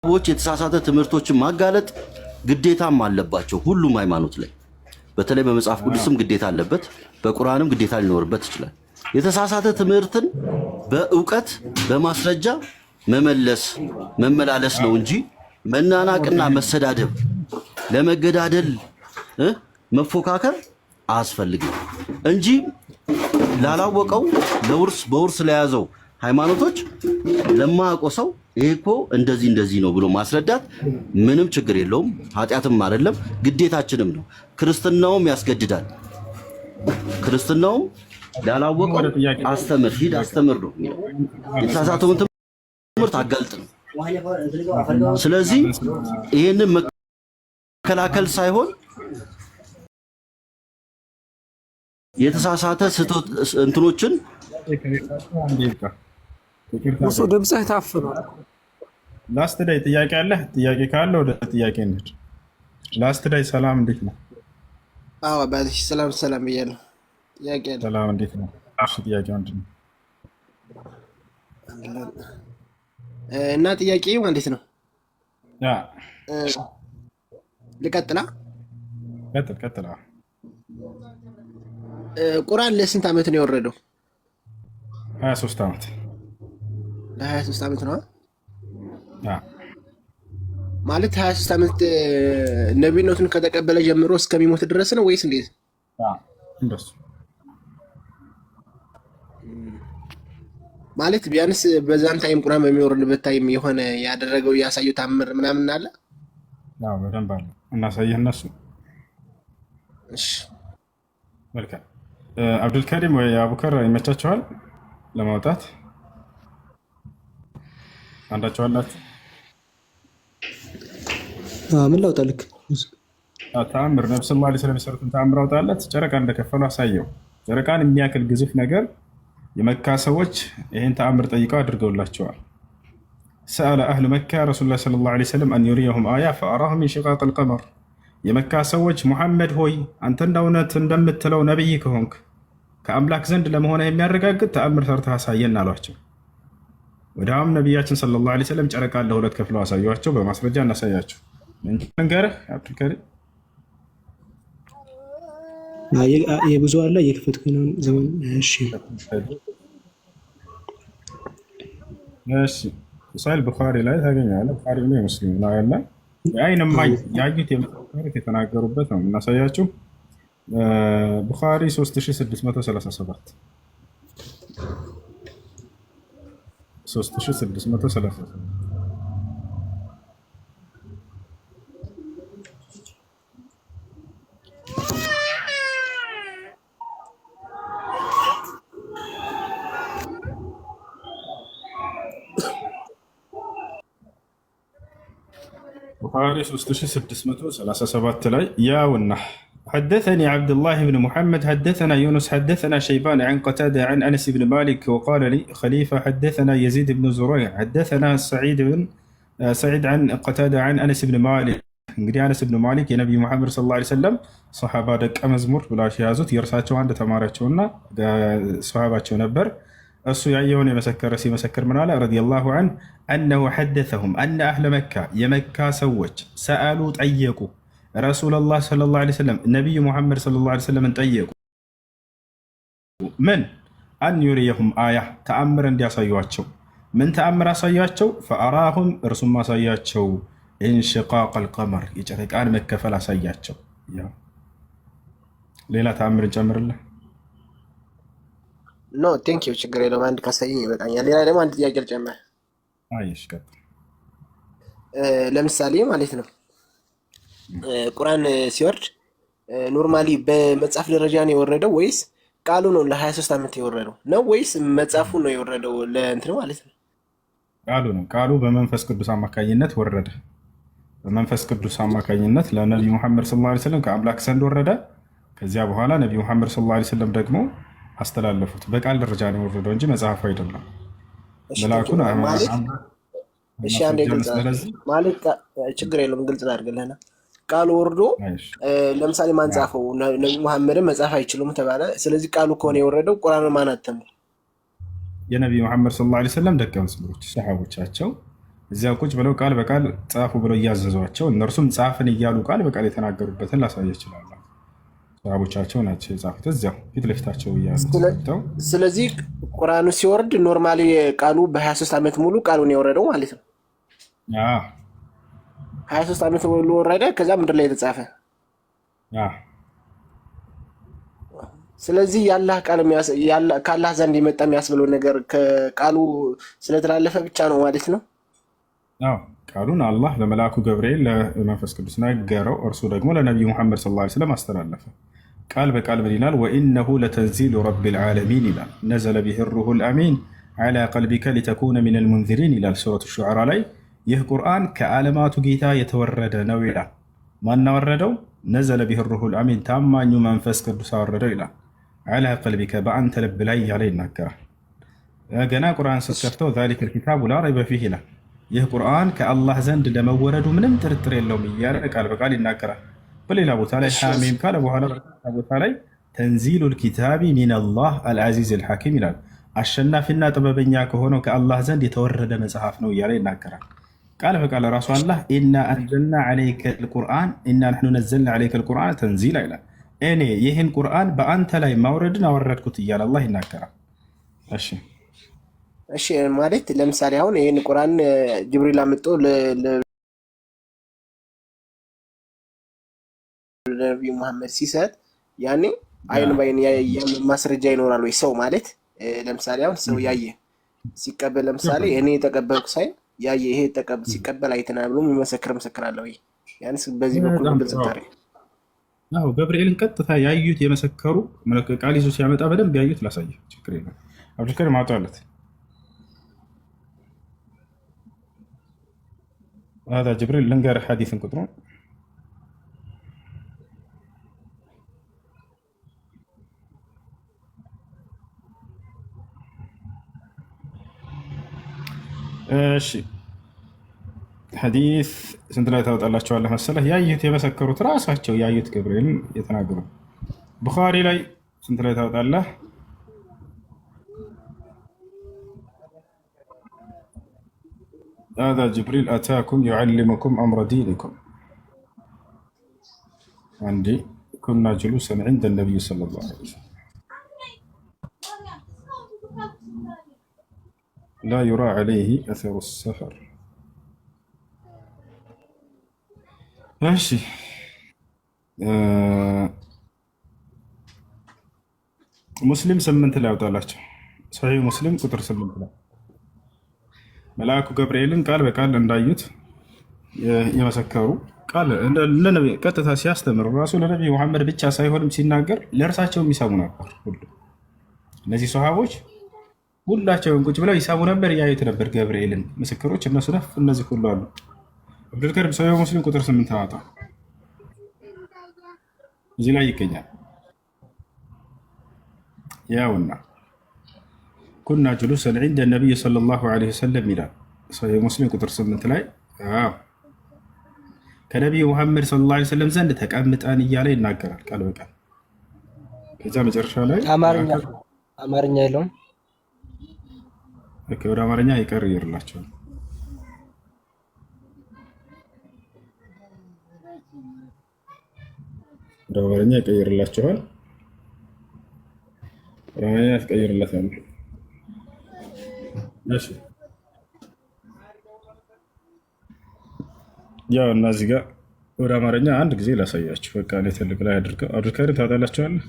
ሰዎች የተሳሳተ ትምህርቶችን ማጋለጥ ግዴታም አለባቸው ሁሉም ሃይማኖት ላይ። በተለይ በመጽሐፍ ቅዱስም ግዴታ አለበት፣ በቁርአንም ግዴታ ሊኖርበት ይችላል። የተሳሳተ ትምህርትን በእውቀት በማስረጃ መመላለስ ነው እንጂ መናናቅና መሰዳደብ ለመገዳደል መፎካከር አያስፈልግም እንጂ ላላወቀው በውርስ ለያዘው ሃይማኖቶች ለማያውቀው ሰው ይሄ እኮ እንደዚህ ነው ብሎ ማስረዳት ምንም ችግር የለውም። ኃጢአትም አይደለም፣ ግዴታችንም ነው። ክርስትናውም ያስገድዳል። ክርስትናውም ላላወቀው አስተምር፣ ሂድ አስተምር ነው የሚለው። የተሳሳተውን ትምህርት አጋልጥ ነው። ስለዚህ ይሄንን መከላከል ሳይሆን የተሳሳተ እንትኖችን እሱ ድምፅህ ታፍኗል። ላስት ዳይ ጥያቄ አለ? ጥያቄ ካለ ወደ ጥያቄ እንሂድ። ላስት ዳይ ሰላም፣ እንዴት ነው? አዎ አባትሽ ሰላም ብያለሁ። ጥያቄ አለ? ሰላም፣ እንዴት ነው? እሺ፣ ጥያቄ ምንድን ነው? እና ጥያቄው እንዴት ነው? ያ ልቀጥላ? ቀጥል። ቁርአን ለስንት ዓመት ነው የወረደው? 23 ዓመት። ለ23 ዓመት ነው ማለት 23 ዓመት ነብይነቱን ከተቀበለ ጀምሮ እስከሚሞት ድረስ ነው ወይስ እንዴት? እንደሱ ማለት ቢያንስ በዛን ታይም ቁርአን በሚወርድበት ታይም የሆነ ያደረገው ያሳየው ታምር ምናምን አለ? አዎ በደንብ አለ። እናሳየህ እነሱ። እሺ መልካም። አብዱልከሪም ወይ አቡከር ይመቻቸዋል ለማውጣት? አንዳቸው አላችሁ? ምን ላውጣልክ? ተአምር ነብዩ ሰለላሁ ዐለይሂ ወሰለም የሰሩትን ተአምር አውጣለት። ጨረቃ እንደከፈሉ አሳየው። ጨረቃን የሚያክል ግዙፍ ነገር የመካ ሰዎች ይህን ተአምር ጠይቀው አድርገውላቸዋል። ሰአለ አህሉ መካ ረሱሉላህ ሰለላሁ ዐለይሂ ወሰለም አን ዩሪየሁም አያ ፈአራሁም ሚን ሽቃቅ አልቀመር። የመካ ሰዎች ሙሐመድ ሆይ አንተ እንደ እውነት እንደምትለው ነቢይ ከሆንክ ከአምላክ ዘንድ ለመሆነ የሚያረጋግጥ ተአምር ሰርተህ አሳየን አሏቸው። ወዲያውም ነቢያችን ሰለላሁ ዐለይሂ ወሰለም ጨረቃን ለሁለት ከፍለው አሳዩቸው። በማስረጃ እናሳያቸው። እንገርህ አብዱልከሪም የብዙ አለ የክፈት ዘመን። እሺ ሳይል ቡኻሪ ላይ ታገኛለህ። ቡኻሪ ላይ ሙስሊም ላይ ያለ አይን ማይ ያዩት የመሰከሩት የተናገሩበት ነው እናሳያችሁ። ቡኻሪ 3637 3637 بخاري 3637 لا ياونا حدثني عبد الله بن محمد حدثنا يونس حدثنا شيبان عن قتادة عن أنس بن مالك وقال لي خليفة حدثنا يزيد بن زريع حدثنا سعيد عن قتادة عن أنس بن مالك እንግዲህ አነስ ብን ማሊክ የነቢዩ መሐመድ ሰለላሁ ዐለይሂ ወሰለም ሶሐባ ደቀ መዝሙር ብላሽ ያዙት። የእርሳቸው አንድ ተማሪያቸውና ሶሐባቸው ነበር። እሱ ያየውን የመሰከረ ሲመሰክር ምን አለ? ረዲየላሁ ዐንሁ አነሁ ሐደሰሁም አነ አህለ መካ የመካ ሰዎች ሰአሉ ጠየቁ ረሱለላህ ሰለላሁ ዐለይሂ ወሰለም ነቢዩ መሐመድ ሰለላሁ ዐለይሂ ወሰለምን ጠየቁ። ምን አን ዩሪየሁም አያ ተአምር እንዲያሳዩቸው። ምን ተአምር አሳያቸው? ፈአራሁም እርሱም አሳያቸው ኢንሽቃቅ አልቀመር የጨረቃን መከፈል አሳያቸው። ሌላ ተአምር እንጨምርልህ? ኖ ቴንክ ዩ ችግር የለውም። አንድ ካሳየኝ ይበቃኛል። ሌላ ደግሞ አንድ ጥያቄ ልጨምር። አይሽ ለምሳሌ ማለት ነው ቁርአን ሲወርድ ኖርማሊ በመጽሐፍ ደረጃ ነው የወረደው ወይስ ቃሉ ነው ለ23 ዓመት የወረደው ነው ወይስ መጽሐፉ ነው የወረደው ለእንትን ማለት ነው? ቃሉ ነው። ቃሉ በመንፈስ ቅዱስ አማካኝነት ወረደ። በመንፈስ ቅዱስ አማካኝነት ለነቢዩ መሐመድ ሰለላሁ ዐለይሂ ወሰለም ከአምላክ ዘንድ ወረደ። ከዚያ በኋላ ነቢዩ መሐመድ ሰለላሁ ዐለይሂ ወሰለም ደግሞ አስተላለፉት። በቃል ደረጃ ነው የወረደው እንጂ መጽሐፉ አይደለም። መላኩን እሺ አንዴ ግልጽ ማለት ችግር የለውም ግልጽ አድርገለና ቃሉ ወርዶ ለምሳሌ ማን ጻፈው? ነብዩ መሐመድ መጻፍ አይችሉም ተባለ። ስለዚህ ቃሉ ከሆነ የወረደው ቁርአን ማን አተመው? የነብዩ መሐመድ ሰለላሁ ዐለይሂ ወሰለም ደቀ መዛሙርቶች ሰሃቦቻቸው እዚያ ቁጭ ብለው ቃል በቃል ጻፉ ብለው እያዘዟቸው እነርሱም ጻፍን እያሉ ቃል በቃል የተናገሩበትን ላሳየ ይችላል። ሰሃቦቻቸው ናቸው የጻፉት እዚያው ፊት ለፊታቸው እያሉ። ስለዚህ ቁርአኑ ሲወርድ ኖርማሊ ቃሉ በ23 ዓመት ሙሉ ቃሉን የወረደው ማለት ነው። 23 ዓመት ሙሉ ወረደ፣ ከዛ ምድር ላይ የተጻፈ። ስለዚህ የአላህ ቃል ከአላህ ዘንድ የመጣ የሚያስብለው ነገር ከቃሉ ስለተላለፈ ብቻ ነው ማለት ነው። ቃሉን አላህ ለመልአኩ ገብርኤል ለመንፈስ ቅዱስ ነገረው፣ እርሱ ደግሞ ለነቢዩ ሙሐመድ ሰለላሁ ዐለይሂ ወሰለም አስተላለፈ። ቃል በቃል ምን ይላል? ወኢነሁ ለተንዚሉ ረቢል ዓለሚን ይላል። ነዘለ ቢሂ ሩሑል አሚን ዐላ ቀልቢከ ሊተኩነ ሚነል ሙንዚሪን ይላል ሱረቱ ሹዓራ ላይ። ይህ ቁርአን ከዓለማቱ ጌታ የተወረደ ነው ይላል። ማን አወረደው? ነዘለ ቢሂ ሩሑል አሚን ታማኙ መንፈስ ቅዱስ አወረደው ይላል። ዐላ ቀልቢከ በአንተ ልብ ላይ እያለ ይናገራል። ገና ቁርአን ስትከፍተው ዛሊከል ኪታቡ ላ ረይበ ፊህ ይላል። ይህ ቁርአን ከአላህ ዘንድ ለመወረዱ ምንም ጥርጥር የለውም እያለ ቃል በቃል ይናገራል። በሌላ ቦታ ላይ ሐሚም ካለ በኋላ በርካታ ቦታ ላይ ተንዚሉል ኪታቢ ሚነላህ አልዓዚዝ አልሐኪም ይላል። አሸናፊና ጥበበኛ ከሆነው ከአላህ ዘንድ የተወረደ መጽሐፍ ነው እያለ ይናገራል። ቃል በቃል ራሱ አላህ ኢና አንዘልና ዐለይከል ቁርአን ኢና ነሕኑ ነዘልና ዐለይከል ቁርአን ተንዚላ ይላል። እኔ ይህን ቁርአን በአንተ ላይ ማውረድን አወረድኩት እያለ አላህ ይናገራል። እሺ ማለት ለምሳሌ አሁን ይህን ቁርአን ጅብሪል አምጦ ለነቢዩ መሐመድ ሲሰጥ ያኔ አይን ባይን ማስረጃ ይኖራል ወይ? ሰው ማለት ለምሳሌ አሁን ሰው ያየ ሲቀበል ለምሳሌ እኔ የተቀበልኩ ሳይ ያየ ይሄ ሲቀበል አይተናል ብሎ የሚመሰክር ምስክር አለ ወይ? ያንስ በዚህ በኩል ግልጽ ታሪክ ገብርኤልን ቀጥታ ያዩት የመሰከሩ ቃል ይዞ ሲያመጣ በደንብ ያዩት ላሳየ ችግር የለም። አብዱልከሪም ማውጣለት هذا جبريل لنقرأ حديث قدرون እሺ ሐዲስ ስንት ላይ ታወጣላችኋለህ መሰለህ? ያዩት የመሰከሩት ራሳቸው ያዩት ገብርኤልን የተናገሩ ቡኻሪ ላይ ስንት ላይ ታወጣለህ? هذا جبريل أتاكم يعلمكم أمر دينكم عندي كنا جلوسا عند النبي صلى الله عليه وسلم لا يرى عليه أثر السفر. ماشي مسلم سمنت لا وطالعته صحيح مسلم قطر سمنت لا መልአኩ ገብርኤልን ቃል በቃል እንዳዩት የመሰከሩ ቃል ቀጥታ ሲያስተምር ራሱ ለነቢዩ መሐመድ ብቻ ሳይሆንም ሲናገር ለእርሳቸው የሚሰሙ ነበር። ሁሉ እነዚህ ሰሃቦች ሁላቸውን ቁጭ ብለው ይሰሙ ነበር፣ ያዩት ነበር ገብርኤልን። ምስክሮች እነሱ ነፍ እነዚህ ሁሉ አሉ። አብዱልከሪም ሰሒህ ሙስሊም ቁጥር 8 አወጣ እዚህ ላይ ይገኛል። ያውና ኩና ጁሉሰን ዒንደ ነቢይ ሰለላሁ ዐለይሂ ወሰለም ይላል ሰሒህ ሙስሊም ቁጥር 8 ላይ ከነቢዩ ሙሐመድ ሰለላሁ ዐለይሂ ወሰለም ዘንድ ተቀምጠን እያለ ይናገራል ቃል በቃል። ከዛ መጨረሻ ላይ አማርኛ የለውም። ወደ አማርኛ ይቀይርላቸዋል። ወደ አማርኛ ይቀይርላቸዋል። አማርኛ ይቀይርላታል። እሺ ያው እና እዚህ ጋር ወደ አማርኛ አንድ ጊዜ ላሳያችሁ። በቃ ላይ ትልቅ ላይ አድርገው አብዱልከሪም ታውጣላችኋለህ።